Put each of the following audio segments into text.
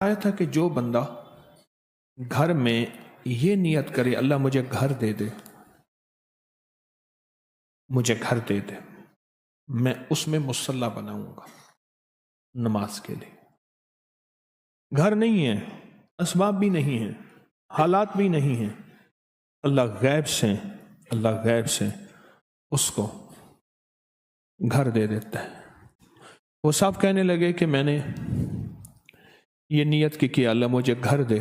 آیا تھا کہ جو بندہ گھر میں یہ نیت کرے اللہ مجھے گھر دے دے، مجھے گھر دے دے، میں اس میں مصلی بناؤں گا نماز کے لیے۔ گھر نہیں ہے، اسباب بھی نہیں ہیں، حالات بھی نہیں ہیں، اللہ غیب سے اس کو گھر دے دیتا ہے۔ وہ صاحب کہنے لگے کہ میں نے یہ نیت کی کہ اللہ مجھے گھر دے،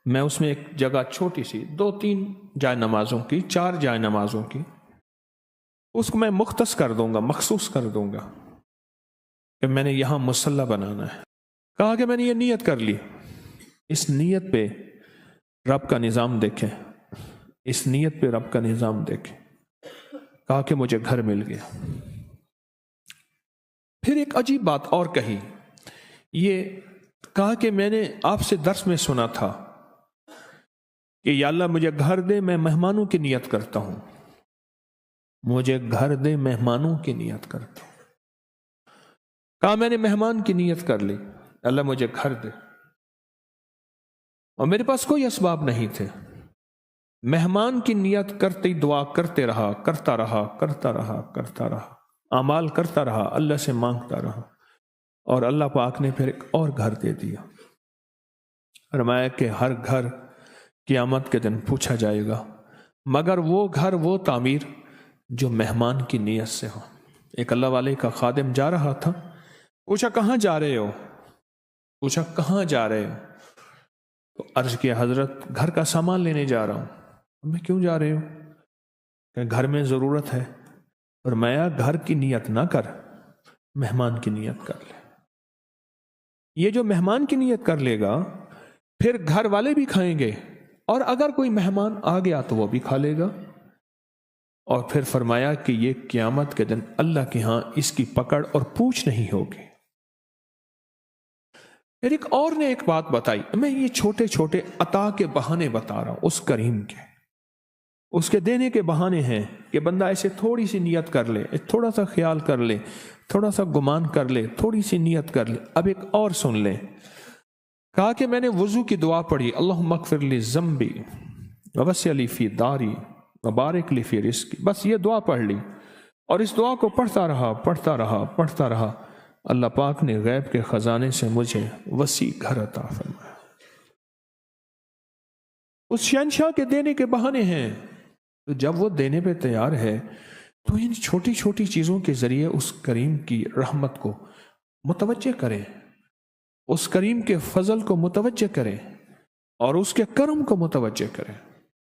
میں اس میں ایک جگہ چھوٹی سی 2-3 جائے نمازوں کی، 4 جائے نمازوں کی، اس کو میں مختص کر دوں گا، مخصوص کر دوں گا کہ میں نے یہاں مصلی بنانا ہے۔ کہا کہ میں نے یہ نیت کر لی۔ اس نیت پہ رب کا نظام دیکھیں، اس نیت پہ رب کا نظام دیکھیں۔ کہا کہ مجھے گھر مل گیا۔ پھر ایک عجیب بات اور کہی، یہ کہا کہ میں نے آپ سے درس میں سنا تھا کہ یا اللہ مجھے گھر دے، میں مہمانوں کی نیت کرتا ہوں، مجھے گھر دے، مہمانوں کی نیت کرتا ہوں۔ کہا میں نے مہمان کی نیت کر لی، اللہ مجھے گھر دے، اور میرے پاس کوئی اسباب نہیں تھے۔ مہمان کی نیت کرتے دعا کرتے رہا، کرتا رہا، اعمال کرتا رہا، اللہ سے مانگتا رہا، اور اللہ پاک نے پھر ایک اور گھر دے دیا۔ فرمایا کہ ہر گھر قیامت کے دن پوچھا جائے گا، مگر وہ گھر، وہ تعمیر جو مہمان کی نیت سے ہو۔ ایک اللہ والے کا خادم جا رہا تھا، پوچھا کہاں جا رہے ہو؟ تو عرض کیا حضرت گھر کا سامان لینے جا رہا ہوں۔ میں کیوں جا رہے ہو؟ کہ گھر میں ضرورت ہے۔ فرمایا گھر کی نیت نہ کر، مہمان کی نیت کر لے۔ یہ جو مہمان کی نیت کر لے گا پھر گھر والے بھی کھائیں گے، اور اگر کوئی مہمان آ گیا تو وہ بھی کھا لے گا۔ اور پھر فرمایا کہ یہ قیامت کے دن اللہ کے ہاں اس کی پکڑ اور پوچھ نہیں ہوگی۔ پھر ایک اور نے ایک بات بتائی، میں یہ چھوٹے چھوٹے عطا کے بہانے بتا رہا ہوں اس کریم کے، اس کے دینے کے بہانے ہیں کہ بندہ ایسے تھوڑی سی نیت کر لے، تھوڑا سا خیال کر لے، تھوڑا سا گمان کر لے، تھوڑی سی نیت کر لے۔ اب ایک اور سن لیں۔ کہا کہ میں نے وضو کی دعا پڑھی، اللہم اغفر لی ذنبی ووسع لی فی داری وبارک لی فی رزقی، بس یہ دعا پڑھ لی، اور اس دعا کو پڑھتا رہا۔ اللہ پاک نے غیب کے خزانے سے مجھے وسیع گھر عطا فرمایا۔ اس شہنشاہ کے دینے کے بہانے ہیں، تو جب وہ دینے پہ تیار ہے تو ان چھوٹی چھوٹی چیزوں کے ذریعے اس کریم کی رحمت کو متوجہ کریں، اس کریم کے فضل کو متوجہ کریں، اور اس کے کرم کو متوجہ کریں۔